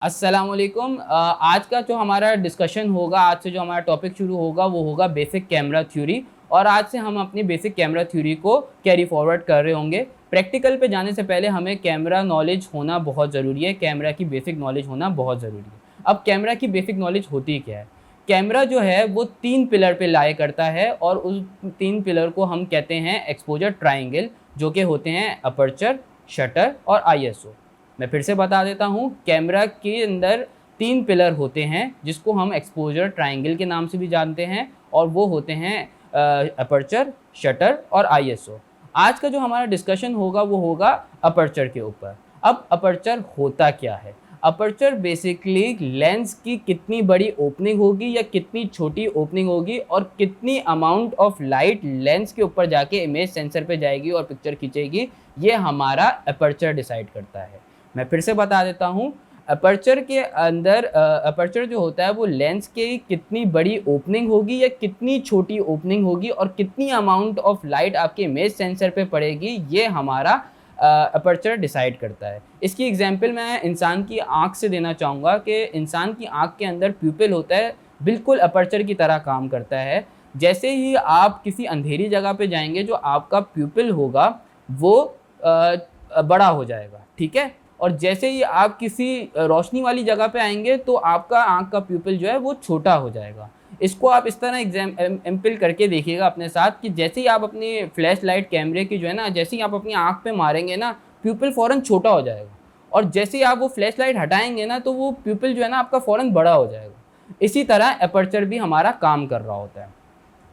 अस्सलामुअलैकुम। आज का जो हमारा डिस्कशन होगा, आज से जो हमारा टॉपिक शुरू होगा वो होगा बेसिक कैमरा थ्योरी। और आज से हम अपनी बेसिक कैमरा थ्योरी को कैरी फॉरवर्ड कर रहे होंगे। प्रैक्टिकल पे जाने से पहले हमें कैमरा नॉलेज होना बहुत ज़रूरी है, कैमरा की बेसिक नॉलेज होना बहुत ज़रूरी है। अब कैमरा की बेसिक नॉलेज होती क्या है? कैमरा जो है वो 3 पिलर पे लाया करता है और उस 3 पिलर को हम कहते हैं एक्सपोज़र ट्रायंगल, जो कि होते हैं अपर्चर, शटर और आईएसओ। मैं फिर से बता देता हूँ, कैमरा के अंदर 3 पिलर होते हैं जिसको हम एक्सपोज़र ट्रायंगल के नाम से भी जानते हैं और वो होते हैं अपर्चर, शटर और आईएसओ। आज का जो हमारा डिस्कशन होगा वो होगा अपर्चर के ऊपर। अब अपर्चर होता क्या है? अपर्चर बेसिकली लेंस की कितनी बड़ी ओपनिंग होगी या कितनी छोटी ओपनिंग होगी और कितनी अमाउंट ऑफ लाइट लेंस के ऊपर जाके इमेज सेंसर पे जाएगी और पिक्चर खींचेगी, ये हमारा अपर्चर डिसाइड करता है। मैं फिर से बता देता हूँ, अपर्चर के अंदर अपर्चर जो होता है वो लेंस की कितनी बड़ी ओपनिंग होगी या कितनी छोटी ओपनिंग होगी और कितनी अमाउंट ऑफ लाइट आपके इमेज सेंसर पे पड़ेगी, ये हमारा अपर्चर डिसाइड करता है। इसकी एग्जांपल मैं इंसान की आँख से देना चाहूँगा कि इंसान की आँख के अंदर प्यूपिल होता है, बिल्कुल अपर्चर की तरह काम करता है। जैसे ही आप किसी अंधेरी जगह पे जाएँगे, जो आपका प्यूपिल होगा वो बड़ा हो जाएगा, ठीक है? और जैसे ही आप किसी रोशनी वाली जगह पे आएँगे तो आपका आँख का प्यूपिल जो है वो छोटा हो जाएगा। इसको आप इस तरह एम्पिल करके देखिएगा अपने साथ कि जैसे ही आप अपनी फ्लैश लाइट कैमरे की जो है ना, जैसे ही आप अपनी आँख पे मारेंगे ना, प्यूपिल फ़ौरन छोटा हो जाएगा और जैसे ही आप वो फ्लैश लाइट हटाएँगे ना, तो वो प्यूपिल जो है ना आपका फ़ौरन बड़ा हो जाएगा। इसी तरह एपर्चर भी हमारा काम कर रहा होता है।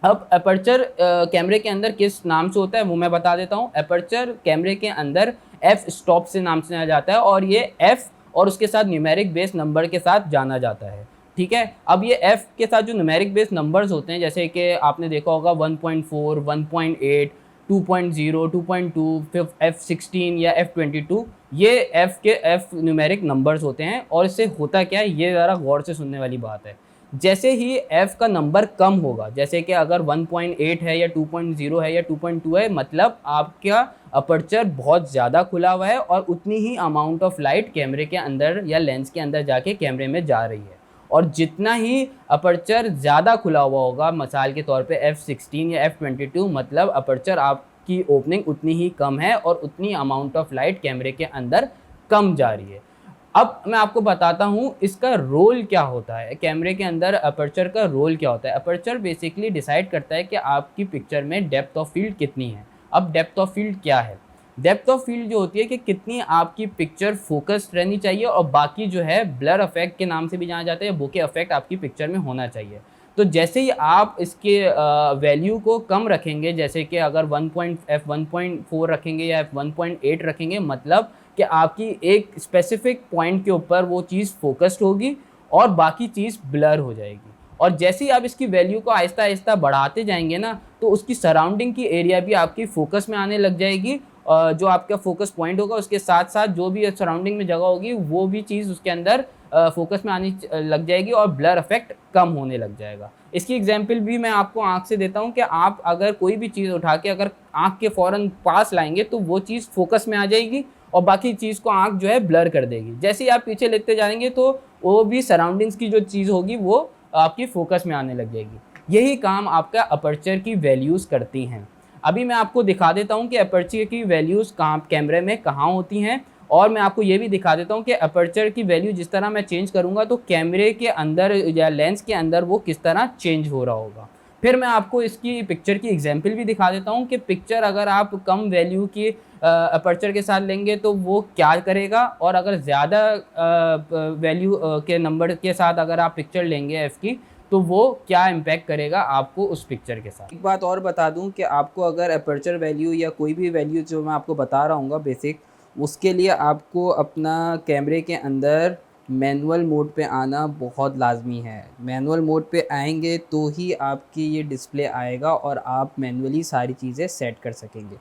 अब एपर्चर कैमरे के अंदर किस नाम से होता है वो मैं बता देता हूँ। एपर्चर कैमरे के अंदर एफ स्टॉप से नाम से जाना जाता है और ये एफ और उसके साथ न्यूमेरिक बेस नंबर के साथ जाना जाता है, ठीक है? अब ये एफ के साथ जो न्यूमेरिक बेस नंबर्स होते हैं, जैसे कि आपने देखा होगा 1.4, 1.8, 2.0, 2.2, फिर F16 या F22, ये एफ के एफ न्यूमेरिक नंबर्स होते हैं। और इससे होता क्या है, ये ज़रा गौर से सुनने वाली बात है। जैसे ही f का नंबर कम होगा, जैसे कि अगर 1.8 है या 2.0 है या 2.2 है, मतलब आपका अपर्चर बहुत ज़्यादा खुला हुआ है और उतनी ही अमाउंट ऑफ लाइट कैमरे के अंदर या लेंस के अंदर जाके कैमरे में जा रही है। और जितना ही अपर्चर ज़्यादा खुला हुआ होगा, मिसाल के तौर पे F16 या F22, मतलब अपर्चर आपकी ओपनिंग उतनी ही कम है और उतनी अमाउंट ऑफ लाइट कैमरे के अंदर कम जा रही है। अब मैं आपको बताता हूँ इसका रोल क्या होता है, कैमरे के अंदर अपर्चर का रोल क्या होता है। अपर्चर बेसिकली डिसाइड करता है कि आपकी पिक्चर में डेप्थ ऑफ फील्ड कितनी है। अब डेप्थ ऑफ फील्ड क्या है? डेप्थ ऑफ फील्ड जो होती है कि कितनी आपकी पिक्चर फोकस्ड रहनी चाहिए और बाकी जो है ब्लर इफेक्ट के नाम से भी जाना जाता है, बोके इफेक्ट आपकी पिक्चर में होना चाहिए। तो जैसे ही आप इसके वैल्यू को कम रखेंगे, जैसे कि अगर 1.4 रखेंगे या F1.8 रखेंगे, मतलब कि आपकी एक स्पेसिफिक पॉइंट के ऊपर वो चीज़ फोकस्ड होगी और बाकी चीज़ ब्लर हो जाएगी। और जैसे ही आप इसकी वैल्यू को आहिस्ता आहिस्ता बढ़ाते जाएंगे ना, तो उसकी सराउंडिंग की एरिया भी आपकी फोकस में आने लग जाएगी। जो आपका फोकस पॉइंट होगा उसके साथ साथ जो भी सराउंडिंग में जगह होगी वो भी चीज़ उसके अंदर फोकस में आनी लग जाएगी और ब्लर इफेक्ट कम होने लग जाएगा। इसकी एग्जांपल भी मैं आपको आँख से देता हूँ कि आप अगर कोई भी चीज़ उठा के अगर आँख के फ़ौरन पास लाएंगे तो वो चीज़ फोकस में आ जाएगी और बाकी चीज़ को आँख जो है ब्लर कर देगी। जैसे ही आप पीछे लेते जाएंगे तो वो भी सराउंडिंग्स की जो चीज़ होगी वो आपकी फोकस में आने लग जाएगी। यही काम आपका अपर्चर की वैल्यूज़ करती हैं। अभी मैं आपको दिखा देता हूँ कि अपर्चर की वैल्यूज़ कहाँ कैमरे में कहाँ होती हैं और मैं आपको ये भी दिखा देता हूँ कि अपर्चर की वैल्यू जिस तरह मैं चेंज करूँगा तो कैमरे के अंदर या लेंस के अंदर वो किस तरह चेंज हो रहा होगा। फिर मैं आपको इसकी पिक्चर की एग्जांपल भी दिखा देता हूँ कि पिक्चर अगर आप कम वैल्यू की अपर्चर के साथ लेंगे तो वो क्या करेगा और अगर ज़्यादा वैल्यू के नंबर के साथ अगर आप पिक्चर लेंगे एफ़ की, तो वो क्या इम्पैक्ट करेगा आपको उस पिक्चर के साथ। एक बात और बता दूं कि आपको अगर अपर्चर वैल्यू या कोई भी वैल्यू जो मैं आपको बता रहा हूँ बेसिक, उसके लिए आपको अपना कैमरे के अंदर मैनुअल मोड पे आना बहुत लाजमी है। मैनुअल मोड पे आएंगे तो ही आपकी ये डिस्प्ले आएगा और आप मैनुअली सारी चीज़ें सेट कर सकेंगे।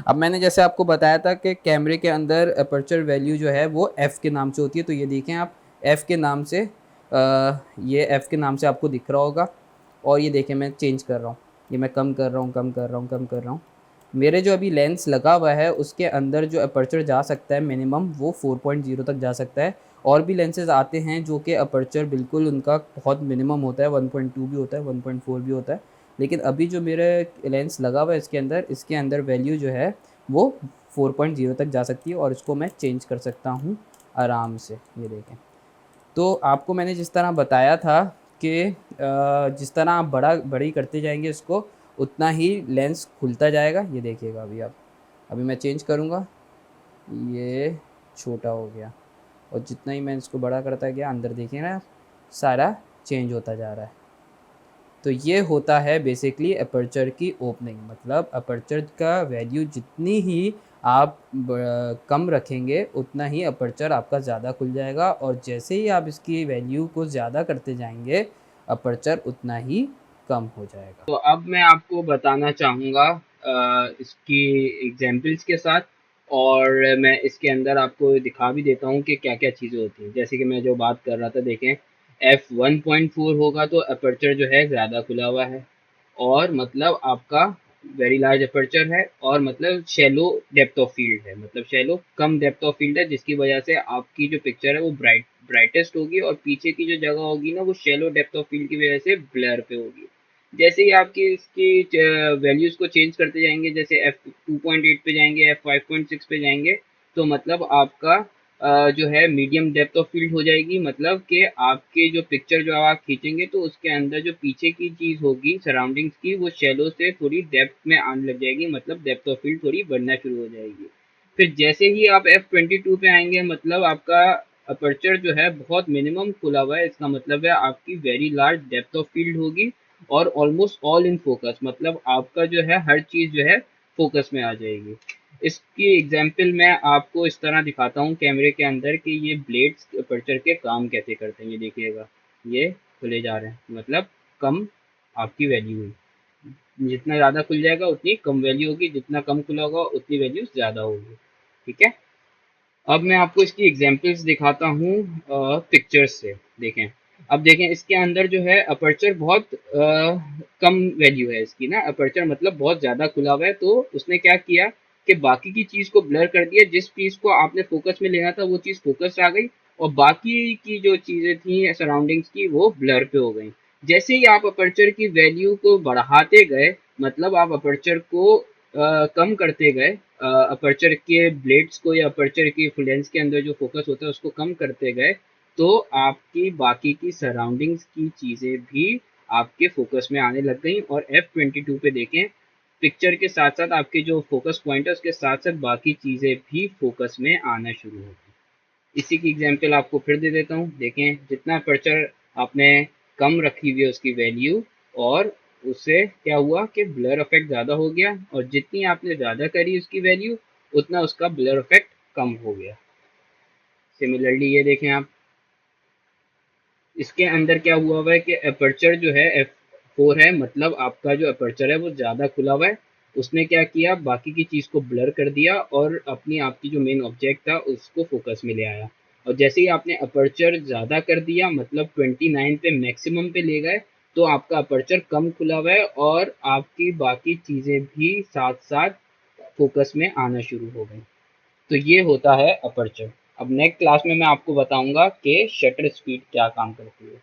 अब मैंने जैसे आपको बताया था कि कैमरे के अंदर अपर्चर वैल्यू जो है वो एफ़ के नाम से होती है, तो ये देखें आप एफ़ के नाम से ये एफ़ के नाम से आपको दिख रहा होगा। और ये देखें मैं चेंज कर रहा हूँ, ये मैं कम कर रहा हूँ, कम कर रहा हूँ, कम कर रहा हूँ। मेरे जो अभी लेंस लगा हुआ है उसके अंदर जो अपर्चर जा सकता है मिनिमम वो 4.0 तक जा सकता है और भी लेंसेज आते हैं जो कि अपर्चर बिल्कुल उनका बहुत मिनिमम होता है, 1.2 भी होता है, 1.4 भी होता है। लेकिन अभी जो मेरे लेंस लगा हुआ है इसके अंदर वैल्यू जो है वो 4.0 तक जा सकती है और इसको मैं चेंज कर सकता हूँ आराम से। ये देखें। तो आपको मैंने जिस तरह बताया था कि जिस तरह आप बड़ी करते जाएंगे इसको, उतना ही लेंस खुलता जाएगा। ये देखिएगा अभी आप, अभी मैं चेंज करूँगा, ये छोटा हो गया, और जितना ही मैं इसको बड़ा करता गया अंदर देखिए ना सारा चेंज होता जा रहा है। तो ये होता है बेसिकली अपर्चर की ओपनिंग, मतलब अपर्चर का वैल्यू जितनी ही आप कम रखेंगे उतना ही अपर्चर आपका ज़्यादा खुल जाएगा, और जैसे ही आप इसकी वैल्यू को ज़्यादा करते जाएंगे अपर्चर उतना ही कम हो जाएगा। तो अब मैं आपको बताना चाहूँगा इसकी एग्जाम्पल्स के साथ, और मैं इसके अंदर आपको दिखा भी देता हूँ कि क्या क्या चीज़ें होती हैं। जैसे कि मैं जो बात कर रहा था, देखें f1.4 होगा तो अपर्चर जो है ज़्यादा खुला हुआ है, और मतलब आपका वेरी लार्ज अपर्चर है, और मतलब शैलो डेप्थ ऑफ फील्ड है, मतलब shallow come depth of field है, जिसकी वजह से आपकी जो पिक्चर है वो ब्राइटेस्ट होगी, और पीछे की जो जगह होगी ना वो शैलो डेप्थ ऑफ फील्ड की वजह से ब्लर पे होगी। जैसे ही आपकी इसकी वैल्यूज को चेंज करते जाएंगे, जैसे f2.8 पे जाएंगे, f5.6 पे जाएंगे, तो मतलब आपका जो है मीडियम डेप्थ ऑफ फील्ड हो जाएगी, मतलब कि आपके जो पिक्चर जो आप खींचेंगे तो उसके अंदर जो पीछे की चीज़ होगी सराउंडिंग्स की, वो शैलो से थोड़ी डेप्थ में आने लग जाएगी, मतलब डेप्थ ऑफ फील्ड थोड़ी बढ़ना शुरू हो जाएगी। फिर जैसे ही आप f22 पे आएंगे, मतलब आपका अपर्चर जो है बहुत मिनिमम खुला हुआ है, इसका मतलब है आपकी very large depth of field होगी, और ऑलमोस्ट ऑल इन फोकस, मतलब आपका जो है हर चीज़ जो है फोकस में आ जाएगी। इसकी एग्जाम्पल मैं आपको इस तरह दिखाता हूँ कैमरे के अंदर कि ये ब्लेड्स अपर्चर के काम कैसे करते हैं। ये देखिएगा, ये खुले जा रहे हैं, मतलब कम आपकी वैल्यू हुई। जितना ज़्यादा खुल जाएगा उतनी कम वैल्यू होगी, जितना कम खुला होगा उतनी वैल्यू ज़्यादा होगी। ठीक है। अब मैं आपको इसकी एग्जांपल्स दिखाता हूँ पिक्चर्स से। देखें, अब देखें इसके अंदर जो है अपर्चर बहुत कम वैल्यू है इसकी ना, अपर्चर मतलब बहुत ज़्यादा खुला हुआ है। तो उसने क्या किया कि बाकी की चीज़ को ब्लर कर दिया, जिस चीज़ को आपने फोकस में लेना था वो चीज़ फोकस आ गई, और बाकी की जो चीज़ें थी सराउंडिंग्स की वो ब्लर पे हो गई। जैसे ही आप अपर्चर की वैल्यू को बढ़ाते गए, मतलब आप अपर्चर को कम करते गए, अपर्चर के ब्लेड्स को या अपर्चर की लेंस के अंदर जो फोकस होता है उसको कम करते गए, तो आपकी बाकी की सराउंडिंग्स की चीज़ें भी आपके फोकस में आने लग गई। और f22 पे देखें, पिक्चर के साथ साथ आपके जो फोकस पॉइंट है उसके साथ साथ बाकी चीज़ें भी फोकस में आना शुरू हो गई। इसी की एग्जांपल आपको फिर दे देता हूँ। देखें, जितना अपर्चर आपने कम रखी हुई है उसकी वैल्यू, और उससे क्या हुआ कि ब्लर इफेक्ट ज़्यादा हो गया, और जितनी आपने ज़्यादा करी उसकी वैल्यू उतना उसका ब्लर इफेक्ट कम हो गया। सिमिलरली ये देखें आप, इसके अंदर क्या हुआ हुआ है कि अपर्चर जो है f4 है, मतलब आपका जो अपर्चर है वो ज़्यादा खुला हुआ है। उसने क्या किया, बाकी की चीज़ को ब्लर कर दिया और अपनी आपकी जो मेन ऑब्जेक्ट था उसको फोकस में ले आया। और जैसे ही आपने अपर्चर ज़्यादा कर दिया, मतलब 29 पे मैक्सिमम पे ले गए, तो आपका अपर्चर कम खुला हुआ है और आपकी बाकी चीज़ें भी साथ साथ फोकस में आना शुरू हो गई। तो ये होता है अपर्चर। अब नेक्स्ट क्लास में मैं आपको बताऊंगा कि शटर स्पीड क्या काम करती है।